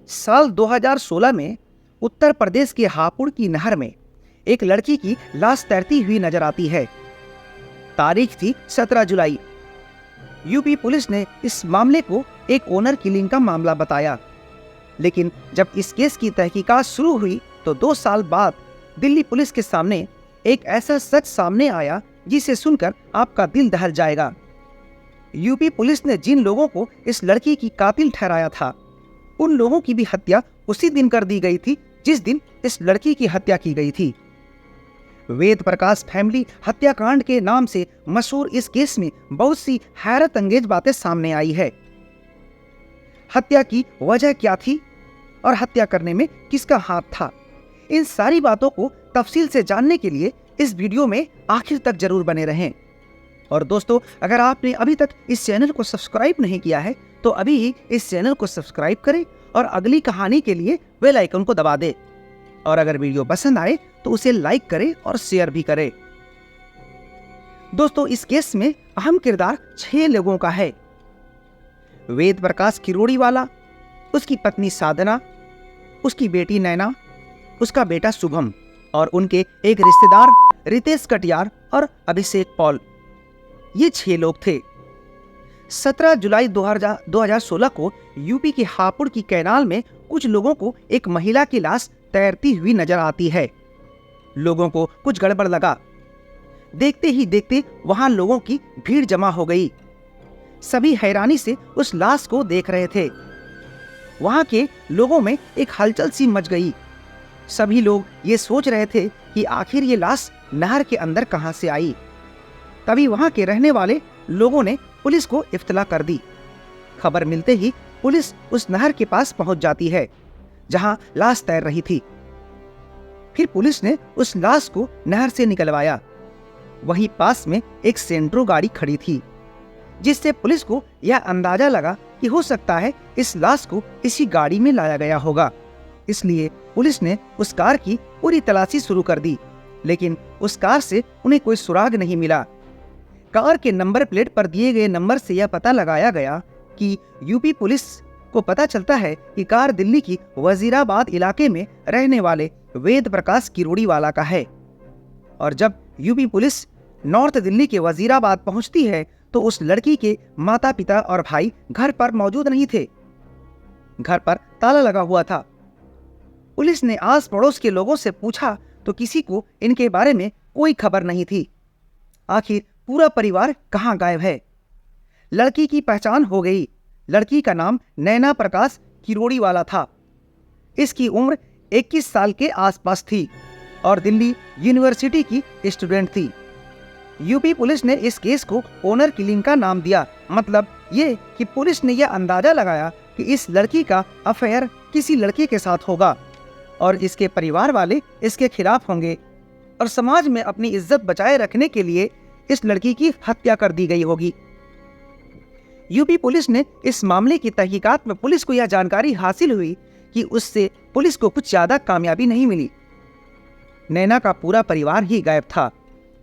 साल 2016 में उत्तर प्रदेश के हापुड़ की नहर में एक लड़की की लाश तैरती हुई नजर आती है। तारीख थी 17 जुलाई। यूपी पुलिस ने इस मामले को एक ओनर किलिंग का मामला बताया, लेकिन जब इस केस की तहकीकात शुरू हुई तो 2 साल बाद दिल्ली पुलिस के सामने एक ऐसा सच सामने आया जिसे सुनकर आपका दिल दहल जाएगा। यूपी पुलिस ने जिन लोगों को इस लड़की की कातिल ठहराया था, उन लोगों की भी हत्या उसी दिन कर दी गई थी जिस दिन इस लड़की की हत्या की गई थी। वेद प्रकाश फैमिली हत्याकांड के नाम से मशहूर इस केस में बहुत सी हैरत अंगेज बातें सामने आई है। हत्या की वजह क्या थी और हत्या करने में किसका हाथ था, इन सारी बातों को तफसील से जानने के लिए इस वीडियो में आखिर तक जरूर बने रहें। और दोस्तों, अगर आपने अभी तक इस चैनल को सब्सक्राइब नहीं किया है तो अभी ही इस चैनल को सब्सक्राइब करें और अगली कहानी के लिए बेल आइकन को दबा दें। और अगर वीडियो पसंद आए तो उसे लाइक करें और शेयर भी करें। दोस्तों, इस केस में अहम किरदार 6 लोगों का है। वेद प्रकाश किरोड़ीवाला, उसकी पत्नी साधना, उसकी बेटी नैना, उसका बेटा शुभम और उनके एक रिश्तेदार रितेश कटियार और अभिषेक पॉल। ये 6 लोग थे। 17 जुलाई 2016 को यूपी के हापुड़ की कैनाल में कुछ लोगों को एक महिला की लाश तैरती हुई नजर आती है। लोगों को कुछ गड़बड़ लगा। देखते ही देखते वहां लोगों की भीड़ जमा हो गई। सभी हैरानी से उस लाश को देख रहे थे। वहां के लोगों में एक हलचल सी मच गई। सभी लोग ये सोच रहे थे कि आखिर ये लाश नहर के अंदर कहां से आई। तभी वहां के रहने वाले लोगों ने पुलिस को इत्तला कर दी। खबर मिलते ही पुलिस उस नहर के पास पहुंच जाती है जहां लाश तैर रही थी। फिर पुलिस ने उस लाश को नहर से निकलवाया। वहीं पास में एक सेंट्रो गाड़ी खड़ी थी, जिससे पुलिस को यह अंदाजा लगा कि हो सकता है इस लाश को इसी गाड़ी में लाया गया होगा। इसलिए पुलिस ने उस कार की पूरी तलाशी शुरू कर दी, लेकिन उस कार से उन्हें कोई सुराग नहीं मिला। कार के नंबर प्लेट पर दिए गए नंबर से यह पता लगाया गया कि यूपी पुलिस को पता चलता है कि कार दिल्ली की वजीराबाद इलाके में रहने वाले वेद प्रकाश किरोड़ीवाला का है। और जब यूपी पुलिस नॉर्थ दिल्ली के वजीराबाद पहुंचती है तो उस लड़की के माता पिता और भाई घर पर मौजूद नहीं थे। घर पर ताला लगा हुआ था। पुलिस ने आस पड़ोस के लोगों से पूछा तो किसी को इनके बारे में कोई खबर नहीं थी। आखिर पूरा परिवार कहाँ गायब है? लड़की की पहचान हो गई। लड़की का नाम नैना प्रकाश किरोड़ीवाला था। इसकी उम्र 21 साल के आसपास थी और दिल्ली यूनिवर्सिटी की स्टूडेंट थी। यूपी पुलिस ने इस केस को ओनर किलिंग का नाम दिया। मतलब ये कि पुलिस ने यह अंदाजा लगाया कि इस लड़की का अफेयर किसी लड़के के साथ होगा और इसके परिवार वाले इसके खिलाफ होंगे और समाज में अपनी इज्जत बचाए रखने के लिए इस लड़की की हत्या कर दी गई होगी। यूपी पुलिस ने इस मामले की तहकीकात में पुलिस को यह जानकारी हासिल हुई कि उससे पुलिस को कुछ ज्यादा कामयाबी नहीं मिली। नैना का पूरा परिवार ही गायब था।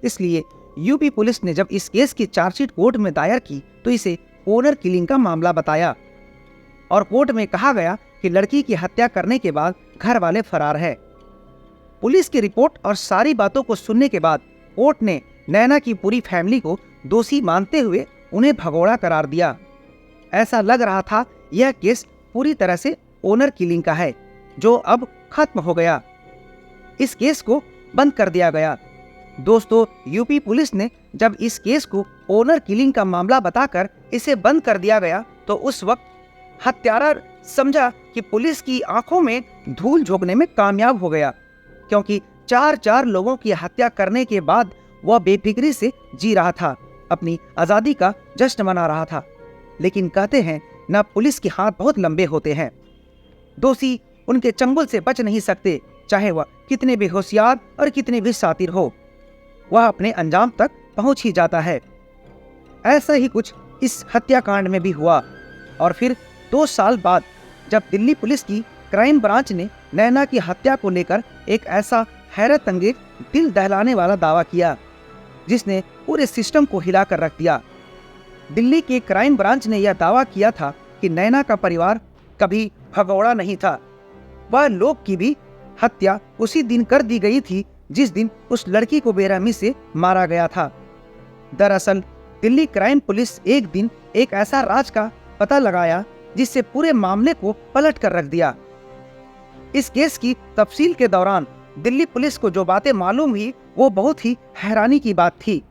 इसलिए यूपी पुलिस ने जब इस केस की चार्जशीट कोर्ट में दायर की तो इसे ओनर किलिंग का मामला बताया और कोर्ट में कहा गया कि लड़की की हत्या करने के बाद घर वाले फरार है। पुलिस की रिपोर्ट और सारी बातों को सुनने के बाद कोर्ट ने नैना की पूरी फैमिली को दोषी मानते हुए उन्हें भगोड़ा करार दिया। ऐसा लग रहा था यह केस पूरी तरह से ओनर किलिंग का है, जो अब खत्म हो गया। इस केस को बंद कर दिया गया। दोस्तों, यूपी पुलिस ने जब इस केस को ओनर किलिंग का मामला बताकर इसे बंद कर दिया गया तो उस वक्त हत्यारा समझा कि पुलिस की आंखों में धूल झोंकने में कामयाब हो गया, क्योंकि 4 लोगों की हत्या करने के बाद वह बेफिक्री से जी रहा था, अपनी आज़ादी का जश्न मना रहा था। लेकिन कहते हैं ना, पुलिस के हाथ बहुत लंबे होते हैं। दोषी उनके चंगुल से बच नहीं सकते, चाहे वह कितने भी होशियार और कितने भी शातिर हो, वह अपने अंजाम तक पहुंच ही जाता है। ऐसा ही कुछ इस हत्याकांड में भी हुआ। और फिर 2 साल बाद जब दिल्ली पुलिस की क्राइम ब्रांच ने नैना की हत्या को लेकर एक ऐसा हैरत अंगेज, दिल दहलाने वाला दावा किया जिसने पूरे सिस्टम को हिला कर रख दिया। दिल्ली के क्राइम ब्रांच ने यह दावा किया था कि नैना का परिवार कभी भगोड़ा नहीं था। वह लोग की भी हत्या उसी दिन कर दी गई थी जिस दिन उस लड़की को बेरहमी से मारा गया था। दरअसल दिल्ली क्राइम पुलिस एक दिन एक ऐसा राज का पता लगाया जिससे पूरे मामले को पलट कर रख दिया। इस केस की तफसील के दौरान दिल्ली पुलिस को जो बातें मालूम हुई वो बहुत ही हैरानी की बात थी।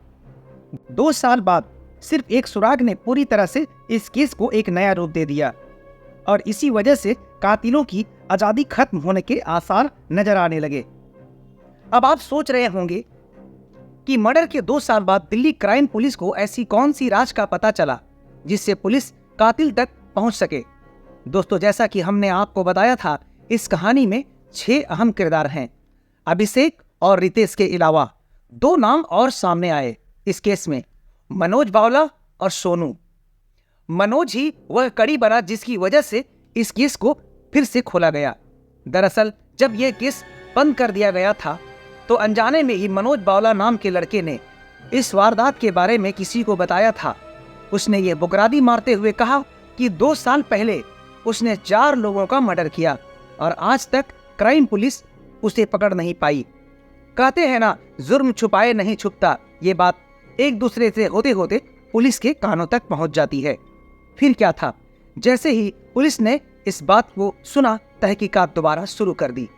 2 साल बाद सिर्फ एक सुराग ने पूरी तरह से इस केस को एक नया रूप दे दिया और इसी वजह से कातिलों की आजादी खत्म होने के आसार नजर आने लगे। अब आप सोच रहे होंगे कि मर्डर के 2 साल बाद दिल्ली क्राइम पुलिस को ऐसी कौन सी राज का पता चला जिससे पुलिस कातिल तक पहुंच सके। दोस्तों, जैसा कि हमने आपको बताया था, इस कहानी में 6 अहम किरदार हैं। अभिषेक और रितेश के अलावा 2 नाम और सामने आए इस केस में, मनोज बावला और सोनू। मनोज ही वह कड़ी बना जिसकी वजह से इस केस को फिर से खोला गया। दरअसल जब यह केस बंद कर दिया गया था तो अनजाने में ही मनोज बावला नाम के लड़के ने इस वारदात के बारे में किसी को बताया था। उसने ये बुगरादी मारते हुए कहा कि 2 साल पहले उसने 4 लोगों का मर्डर किया और आज तक क्राइम पुलिस उसे पकड़ नहीं पाई। कहते हैं ना, जुर्म छुपाए नहीं छुपता। ये बात एक दूसरे से होते होते पुलिस के कानों तक पहुंच जाती है। फिर क्या था, जैसे ही पुलिस ने इस बात को सुना, तहकीकात दोबारा शुरू कर दी।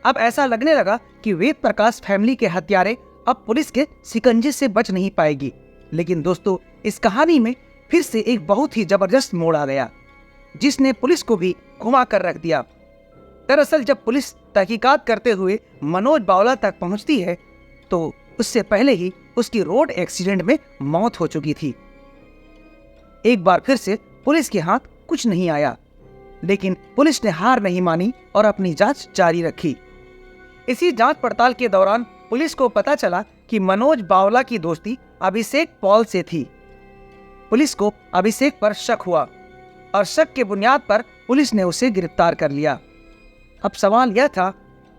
अब ऐसा लगने लगा कि वेद प्रकाश फैमिली के हत्यारे अब पुलिस के शिकंजे से बच नहीं पाएगी। लेकिन दोस्तों, इस कहानी में फिर से एक बहुत ही जबरदस्त मोड़ आ गया जिसने पुलिस को भी घुमा कर रख दिया। दरअसल जब पुलिस तहकीकात करते हुए मनोज बावला तक पहुंचती है तो उससे पहले ही उसकी रोड एक्सीडेंट में मौत हो चुकी थी। एक बार फिर से पुलिस के हाथ कुछ नहीं आया, लेकिन पुलिस ने हार नहीं मानी और अपनी जांच जारी रखी। इसी जांच पड़ताल के दौरान पुलिस को पता चला कि मनोज बावला की दोस्ती अभिषेक पॉल से थी। पुलिस को अभिषेक पर शक हुआ और शक के बुनियाद पर पुलिस ने उसे गिरफ्तार कर लिया। अब सवाल यह था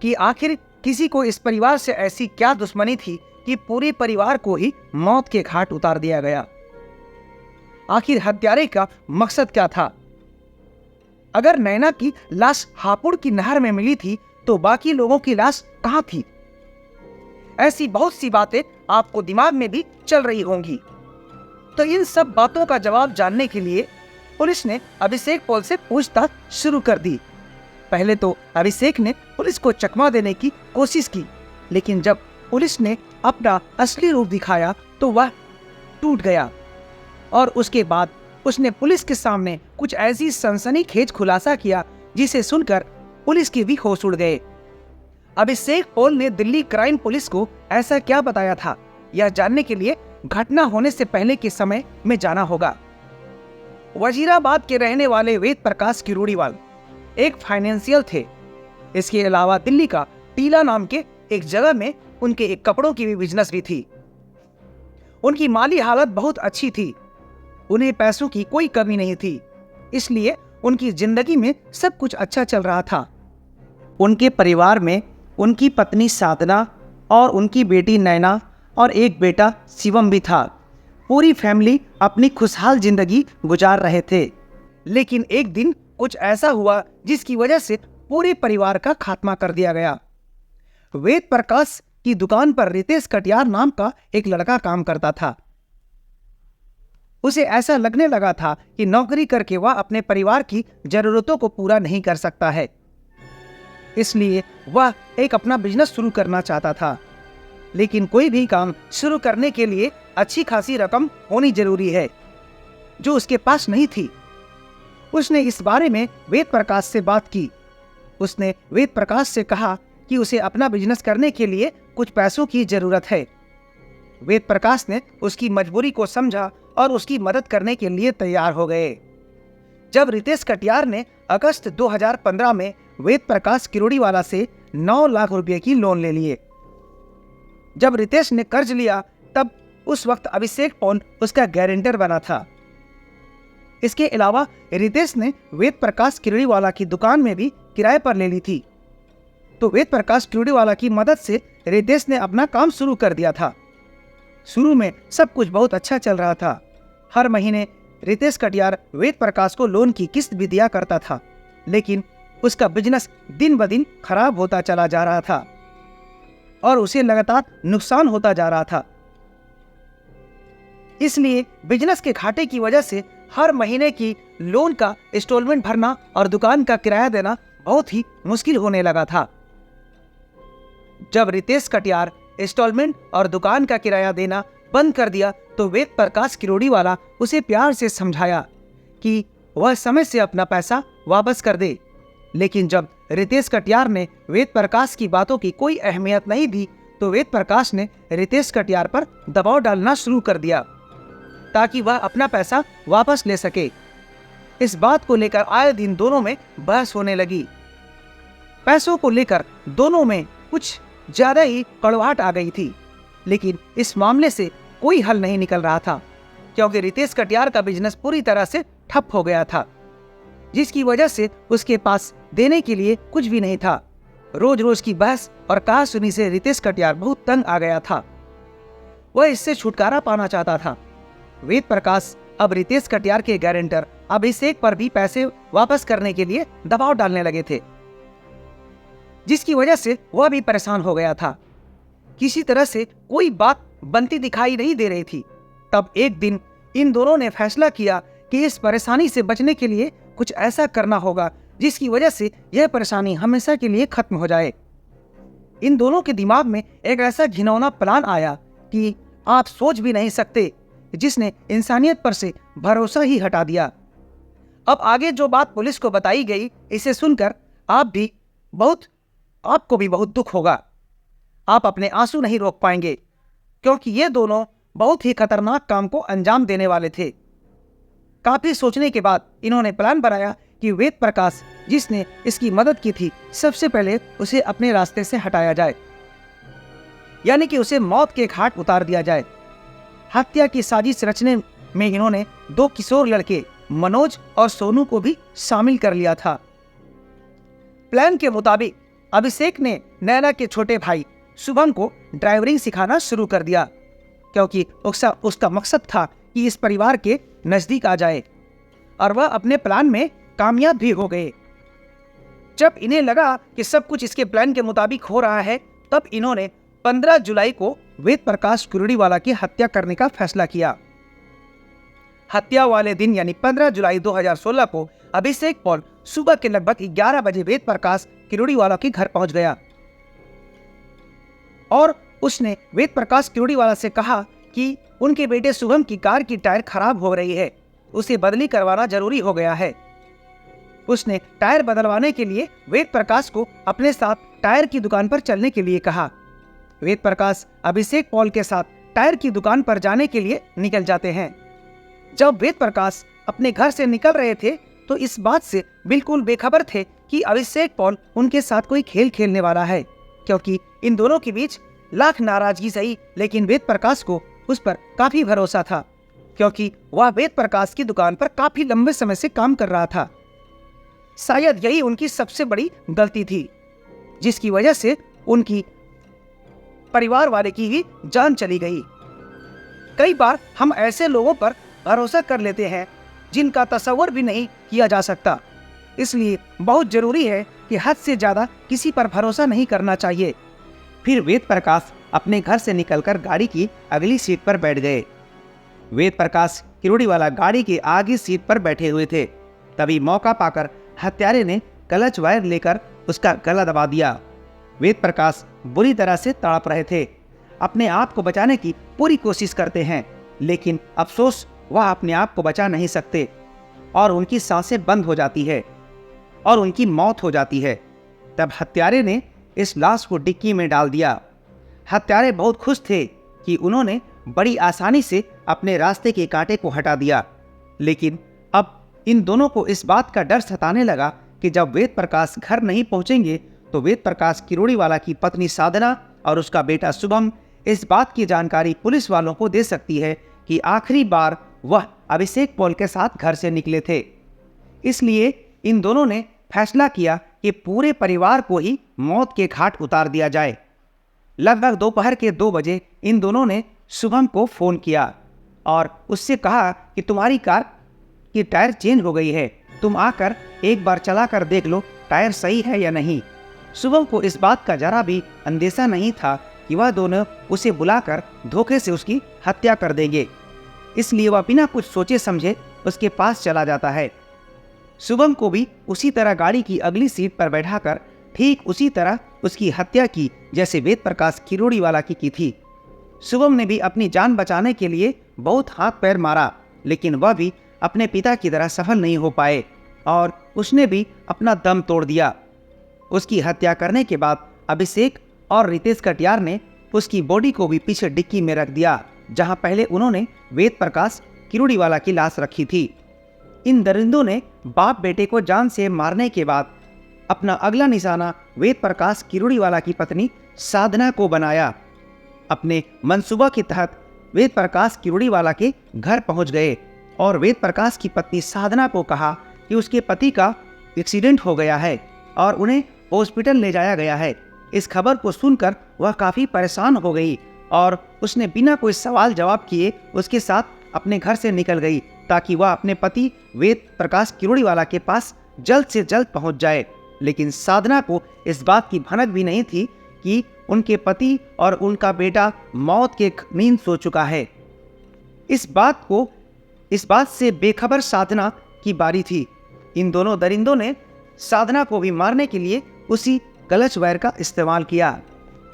कि आखिर किसी को इस परिवार से ऐसी क्या दुश्मनी थी कि पूरे परिवार को ही मौत के घाट उतार दिया गया। आखिर हत्यारे का मकसद क्या था? अगर नैना की लाश हापुड़ की नहर में मिली थी तो बाकी लोगों की लाश कहां थी? ऐसी बहुत सी बातें आपको दिमाग में भी चल रही होंगी। तो इन सब बातों का जवाब जानने के लिए पुलिस ने अभिषेक पॉल से पूछताछ शुरू कर दी। पहले तो अभिषेक ने पुलिस को चकमा देने की कोशिश की, लेकिन जब पुलिस ने अपना असली रूप दिखाया तो वह टूट गया और उसके बाद उसने पुलिस के सामने कुछ ऐसी सनसनीखेज खुलासा किया जिसे सुनकर पुलिस के भी होश उड़ गए। अभिषेक पॉल ने दिल्ली क्राइम पुलिस को ऐसा क्या बताया था, यह जानने के लिए घटना होने से पहले के समय में जाना होगा। वजीराबाद के रहने वाले वेद प्रकाश किरोड़ीवाल एक फाइनेंशियल थे। इसके अलावा दिल्ली का टीला नाम के एक जगह में उनके एक कपड़ों की भी बिजनेस भी थी। उनकी माली हालत बहुत अच्छी थी, उन्हें पैसों की कोई कमी नहीं थी, इसलिए उनकी जिंदगी में सब कुछ अच्छा चल रहा था। उनके परिवार में उनकी पत्नी साधना और उनकी बेटी नैना और एक बेटा शिवम भी था। पूरी फैमिली अपनी खुशहाल जिंदगी गुजार रहे थे। लेकिन एक दिन कुछ ऐसा हुआ जिसकी वजह से पूरे परिवार का खात्मा कर दिया गया। वेद प्रकाश की दुकान पर रितेश कटियार नाम का एक लड़का काम करता था। उसे ऐसा लगने लगा था कि नौकरी करके वह अपने परिवार की जरूरतों को पूरा नहीं कर सकता है, इसलिए वह एक अपना बिजनेस शुरू करना चाहता था। लेकिन कोई भी काम शुरू करने के लिए अच्छी खासी रकम होनी जरूरी है, जो उसके पास नहीं थी। उसने इस बारे में वेद प्रकाश से बात की। उसने वेद प्रकाश से कहा कि उसे अपना बिजनेस करने के लिए कुछ पैसों की जरूरत है। वेद प्रकाश ने उसकी मजबूरी को समझा और उसकी मदद करने के लिए तैयार हो गए। जब रितेश कटियार ने अगस्त 2015 में वेद प्रकाश किरोड़ीवाला से 9 लाख रुपए की लोन ले लिए। जब रितेश ने कर्ज लिया तब उस वक्त अभिषेक पॉल उसका गारंटर बना था। इसके अलावा रितेश ने वेद प्रकाश किरोड़ीवाला की दुकान में भी किराए पर ले ली थी। तो वेद प्रकाश किरोड़ीवाला की मदद से रितेश ने अपना काम शुरू कर दिया था। शुरू में सब कुछ बहुत अच्छा चल रहा था। हर महीने रितेश कटियार वेद प्रकाश को लोन की किस्त भी दिया करता था। लेकिन उसका बिजनेस दिन ब दिन खराब होता चला जा रहा था और उसे लगातार नुकसान होता जा रहा था। इसलिए बिजनेस के घाटे की वजह से हर महीने की लोन का इंस्टॉलमेंट भरना और दुकान का किराया देना बहुत ही मुश्किल होने लगा था। जब रितेश कटियार इंस्टॉलमेंट और दुकान का किराया देना बंद कर दिया तो वेद प्रकाश किरोड़ी वाला उसे प्यार से समझाया कि वह समय से अपना पैसा वापस कर दे। लेकिन जब रितेश कटियार ने वेद प्रकाश की बातों की कोई अहमियत नहीं दी तो वेद प्रकाश ने रितेश कटियार पर दबाव डालना शुरू कर दिया ताकि वह अपना पैसा वापस ले सके। इस बात को लेकर आए दिन दोनों में बहस होने लगी। पैसों को लेकर दोनों में कुछ ज्यादा ही कड़वाहट आ गई थी, लेकिन इस मामले से कोई हल नहीं निकल रहा था क्योंकि रितेश कटियार का बिजनेस पूरी तरह से ठप हो गया था, जिसकी वजह से उसके पास देने के लिए कुछ भी नहीं था। रोज रोज की बहस और कहासुनी से रितेश कटियार बहुत तंग आ गया था। वह इससे छुटकारा पाना चाहता था। वेद प्रकाश अब रितेश कटियार के गारंटर अभिषेक पर भी पैसे वापस करने के लिए दबाव डालने लगे थे, जिसकी वजह से वह भी परेशान हो गया था। किसी तरह से कोई बात बनती दिखाई नहीं दे रही थी। तब एक दिन इन दोनों ने फैसला किया कि इस परेशानी से बचने के लिए कुछ ऐसा करना होगा जिसकी वजह से यह परेशानी हमेशा के लिए खत्म हो जाए। इन दोनों के दिमाग में एक ऐसा घिनौना प्लान आया कि आप सोच भी नहीं सकते, जिसने इंसानियत पर से भरोसा ही हटा दिया। अब आगे जो बात पुलिस को बताई गई, इसे सुनकर आपको भी बहुत दुख होगा। आप अपने आंसू नहीं रोक पाएंगे क्योंकि ये दोनों बहुत ही खतरनाक काम को अंजाम देने वाले थे। काफी सोचने के बाद इन्होंने प्लान बनाया कि वेद प्रकाश जिसने इसकी मदद की थी, सबसे पहले उसे अपने रास्ते से हटाया जाए, यानी कि उसे मौत के घाट उतार दिया जाए। हत्या की साजिश रचने में इन्होंने 2 किशोर लड़के मनोज और सोनू को भी शामिल कर लिया था। प्लान के मुताबिक अभिषेक ने नैना के छोटे भाई शुभम को ड्राइवरिंग सिखाना शुरू कर दिया क्योंकि उसका मकसद था कि इस परिवार के नजदीक आ जाए, और वह अपने प्लान में कामयाब भी हो गए। जब इन्हें लगा कि सब कुछ इसके प्लान के मुताबिक हो रहा है, तब इन्होंने 15 जुलाई को वेद प्रकाश किरोड़ीवाला की हत्या करने का फैसला किया। हत्या वाले दिन यानी 15 जुलाई 2016 को अभिषेक पॉल सुबह के लगभग 11 बजे वेद प्रकाश किरोड़ीवाला के घर पहुंच गया और उसने वेद प्रकाश किरोड़ीवाला से कहा कि उनके बेटे शुभम की कार की टायर खराब हो रही है, उसे बदली करवाना जरूरी हो गया है। उसने टायर बदलवाने के लिए वेद प्रकाश को अपने साथ टायर की दुकान पर चलने के लिए कहा। वेद प्रकाश अभिषेक पॉल के साथ टायर की दुकान पर जाने के लिए निकल जाते हैं। जब वेद प्रकाश अपने घर से निकल रहे थे तो इस बात से बिल्कुल बेखबर थे कि अभिषेक पॉल उनके साथ कोई खेल खेलने वाला है, क्योंकि इन दोनों के बीच लाख नाराजगी सही, लेकिन वेद प्रकाश को उस पर काफी भरोसा था क्योंकि वह वेद प्रकाश की दुकान पर काफी लंबे समय से काम कर रहा था। शायद यही उनकी सबसे बड़ी गलती थी, जिसकी वजह से उनकी परिवार वाले की ही जान चली गई। कई बार हम ऐसे लोगों पर भरोसा कर लेते हैं जिनका तसव्वुर भी नहीं किया जा सकता, इसलिए बहुत जरूरी है कि हद से ज्यादा किसी पर भरोसा नहीं करना चाहिए। फिर वेद प्रकाश अपने घर से निकलकर गाड़ी की अगली सीट पर बैठ गए। वेद प्रकाश किरोड़ीवाला गाड़ी की आगे सीट पर बैठे हुए थे। तभी मौका पाकर हत्यारे ने क्लच वायर लेकर उसका गला दबा दिया। वेद प्रकाश बुरी तरह से तड़प रहे थे। अपने आप को बचाने की पूरी कोशिश करते हैं, लेकिन अफसोस वह अपने आप को बचा नहीं सकते और उनकी सांसें बंद हो जाती है और उनकी मौत हो जाती है। तब हत्यारे ने इस लाश को डिक्की में डाल दिया। हत्यारे बहुत खुश थे कि उन्होंने बड़ी आसानी से अपने रास्ते के कांटे को हटा दिया, लेकिन अब इन दोनों को इस बात का डर सताने लगा कि जब वेद प्रकाश घर नहीं पहुंचेंगे तो वेद प्रकाश किरोड़ीवाला की पत्नी साधना और उसका बेटा शुभम इस बात की जानकारी पुलिस वालों को दे सकती है कि आखिरी बार वह अभिषेक पॉल के साथ घर से निकले थे। इसलिए इन दोनों ने फैसला किया कि पूरे परिवार को ही मौत के घाट उतार दिया जाए। लगभग दोपहर के 2 बजे इन दोनों ने शुभम को फ़ोन किया और उससे कहा कि तुम्हारी कार की टायर चेंज हो गई है, तुम आकर एक बार चला कर देख लो टायर सही है या नहीं। शुभम को इस बात का जरा भी अंदेशा नहीं था कि वह दोनों उसे बुलाकर धोखे से उसकी हत्या कर देंगे, इसलिए वह बिना कुछ सोचे समझे उसके पास चला जाता है। शुभम को भी उसी तरह गाड़ी की अगली सीट पर बैठाकर ठीक उसी तरह उसकी हत्या की जैसे वेद प्रकाश किरोड़ीवाला की थी। शुभम ने भी अपनी जान बचाने के लिए बहुत हाथ पैर मारा, लेकिन वह भी अपने पिता की तरह सफल नहीं हो पाए और उसने भी अपना दम तोड़ दिया। उसकी हत्या करने के बाद अभिषेक और रितेश कटियार ने उसकी बॉडी को भी पीछे डिक्की में रख दिया, जहां पहले उन्होंने वेद प्रकाश किरोड़ीवाला की लाश रखी थी। इन दरिंदों ने बाप बेटे को जान से मारने के बाद अपना अगला निशाना वेद प्रकाश किरोड़ीवाला की पत्नी साधना को बनाया। अपने मंसूबा के तहत वेद प्रकाश किरोड़ीवाला के घर पहुंच गए और वेद प्रकाश की पत्नी साधना को कहा कि उसके पति का एक्सीडेंट हो गया है और उन्हें हॉस्पिटल ले जाया गया है। इस खबर को सुनकर वह काफ़ी परेशान हो गई और उसने बिना कोई सवाल जवाब किए उसके साथ अपने घर से निकल गई ताकि वह अपने पति वेद प्रकाश किरोड़ीवाला के पास जल्द से जल्द पहुंच जाए। लेकिन साधना को इस बात की भनक भी नहीं थी कि उनके पति और उनका बेटा मौत के नींद सो चुका है। इस बात से बेखबर साधना की बारी थी। इन दोनों दरिंदों ने साधना को भी मारने के लिए उसी कलच वायर का इस्तेमाल किया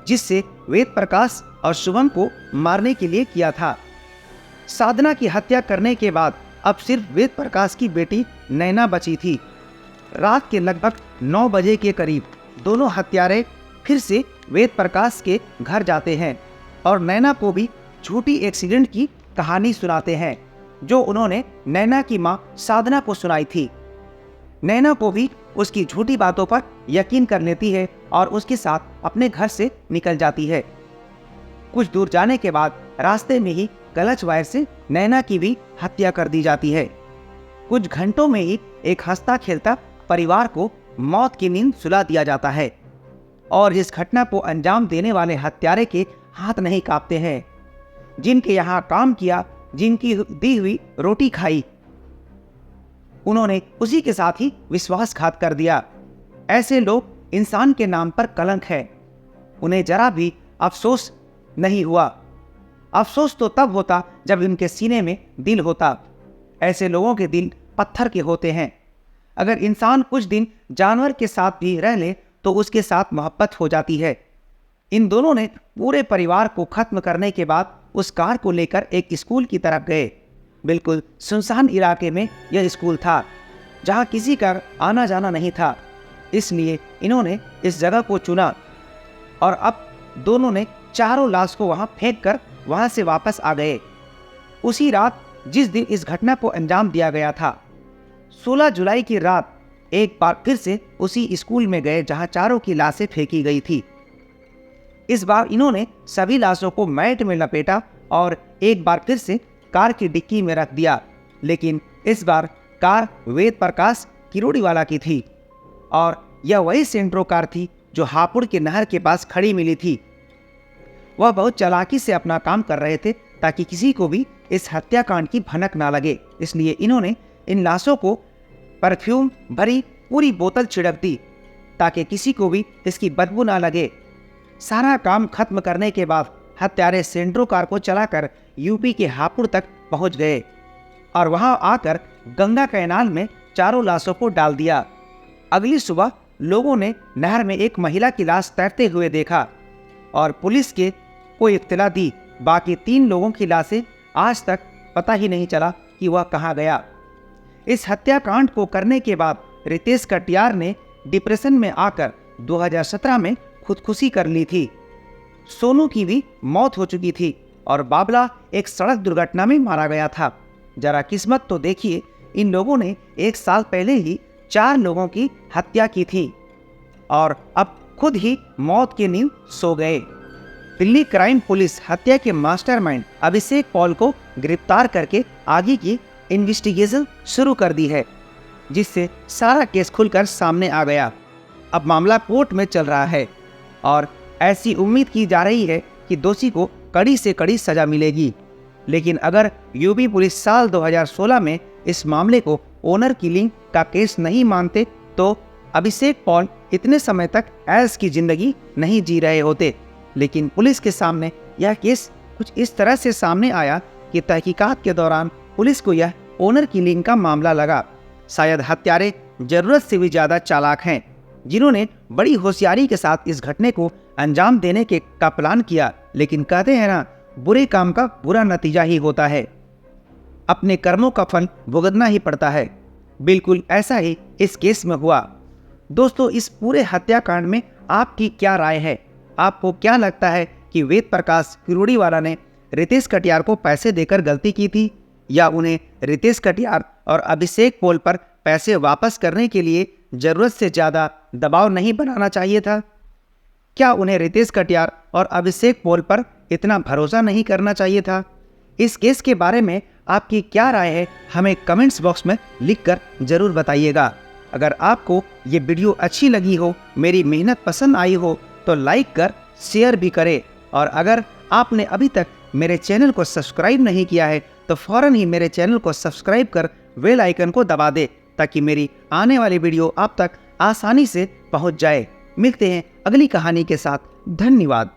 जिससे वेद प्रकाश और शुभम को मारने के लिए किया था। साधना की हत्या करने के बाद अब सिर्फ वेद प्रकाश की बेटी नैना बची थी। रात के लगभग 9 बजे के करीब दोनों हत्यारे फिर से वेद प्रकाश के घर जाते हैं और नैना को भी झूठी एक्सीडेंट की कहानी सुनाते हैं जो उन्होंने नैना की मां साधना को सुनाई थी। नैना को भी उसकी झूठी बातों पर यकीन कर लेती है और उसके साथ अपने घर से निकल जाती है। कुछ दूर जाने के बाद रास्ते में ही कलच वायर से नैना की भी हत्या कर दी जाती है। कुछ घंटों में ही एक हंसता खेलता परिवार को मौत की नींद सुला दिया जाता है और इस घटना को अंजाम देने वाले हत्यारे के हाथ नहीं कांपते हैं। जिनके यहाँ काम किया, जिनकी दी हुई रोटी खाई, उन्होंने उसी के साथ ही विश्वासघात कर दिया। ऐसे लोग इंसान के नाम पर कलंक है। उन्हें जरा भी अफसोस नहीं हुआ। अफसोस तो तब होता जब इनके सीने में दिल होता। ऐसे लोगों के दिल पत्थर के होते हैं। अगर इंसान कुछ दिन जानवर के साथ भी रह ले तो उसके साथ मोहब्बत हो जाती है। इन दोनों ने पूरे परिवार को खत्म करने के बाद उस कार को लेकर एक स्कूल की तरफ गए। बिल्कुल सुनसान इलाके में यह स्कूल था जहां किसी का आना जाना नहीं था, इसलिए इन्होंने इस जगह को चुना और अब दोनों ने चारों लाश को वहां फेंक कर वहां से वापस आ गए। उसी रात जिस दिन इस घटना को अंजाम दिया गया था, 16 जुलाई की रात एक बार फिर से उसी स्कूल में गए जहां चारों की लाशें फेंकी गई थी। इस बार इन्होंने सभी लाशों को मैट में लपेटा और एक बार फिर से कार की डिक्की में रख दिया, लेकिन इस बार कार वेद प्रकाश किरोड़ीवाला की थी और यह वही सेंट्रो कार थी जो हापुड़ के नहर के पास खड़ी मिली थी। वह बहुत चालाकी से अपना काम कर रहे थे ताकि किसी को भी इस हत्याकांड की भनक ना लगे, इसलिए इन्होंने इन लाशों को परफ्यूम भरी पूरी बोतल छिड़क दी ताकि किसी को भी इसकी बदबू ना लगे। सारा काम खत्म करने के बाद हत्यारे सेंट्रो कार को चलाकर यूपी के हापुड़ तक पहुंच गए और वहां आकर गंगा कैनाल में चारों लाशों को डाल दिया। अगली सुबह लोगों ने नहर में एक महिला की लाश तैरते हुए देखा और पुलिस के को इत्तला दी। बाकी 3 लोगों की लाशें आज तक पता ही नहीं चला कि वह कहाँ गया। इस हत्याकांड को करने के बाद रितेश कटियार ने डिप्रेशन में आकर 2017 में खुदकुशी कर ली थी। सोनू की भी मौत हो चुकी थी और बाबला एक सड़क दुर्घटना में मारा गया था। जरा किस्मत तो देखिए, इन लोगों ने 1 साल पहले ही 4 लोगों की हत्या की थी और अब खुद ही मौत की नींद सो गए। दिल्ली क्राइम पुलिस हत्या के मास्टरमाइंड अभिषेक पॉल को गिरफ्तार करके आगे की इन्वेस्टिगेशन शुरू कर दी है, जिससे सारा केस खुलकर सामने आ गया। अब मामला कोर्ट में चल रहा है और ऐसी उम्मीद की जा रही है कि दोषी को कड़ी से कड़ी सजा मिलेगी। लेकिन अगर यूपी पुलिस साल 2016 में इस मामले को ओनर किलिंग का केस नहीं मानते तो अभिषेक पॉल इतने समय तक ऐश की जिंदगी नहीं जी रहे होते। लेकिन पुलिस के सामने यह केस कुछ इस तरह से सामने आया कि तहकीकात के दौरान पुलिस को यह ओनर किलिंग का मामला लगा। शायद हत्यारे जरूरत से भी ज्यादा चालाक हैं, जिन्होंने बड़ी होशियारी के साथ इस घटने को अंजाम देने का प्लान किया। लेकिन कहते हैं ना, बुरे काम का बुरा नतीजा ही होता है, अपने कर्मों का फल भुगतना ही पड़ता है। बिल्कुल ऐसा ही इस केस में हुआ। दोस्तों, इस पूरे हत्याकांड में आपकी क्या राय है? आपको क्या लगता है कि वेद प्रकाश किरोड़ीवाला ने रितेश कटियार को पैसे देकर गलती की थी, या उन्हें रितेश कटियार और अभिषेक पॉल पर पैसे वापस करने के लिए जरूरत से ज़्यादा दबाव नहीं बनाना चाहिए था? क्या उन्हें रितेश कटियार और अभिषेक पॉल पर इतना भरोसा नहीं करना चाहिए था? इस केस के बारे में आपकी क्या राय है, हमें कमेंट्स बॉक्स में लिखकर ज़रूर बताइएगा। अगर आपको ये वीडियो अच्छी लगी हो, मेरी मेहनत पसंद आई हो, तो लाइक कर शेयर भी करें। और अगर आपने अभी तक मेरे चैनल को सब्सक्राइब नहीं किया है तो फ़ौरन ही मेरे चैनल को सब्सक्राइब कर बेल आइकन को दबा दे, ताकि मेरी आने वाली वीडियो आप तक आसानी से पहुंच जाए। मिलते हैं अगली कहानी के साथ। धन्यवाद।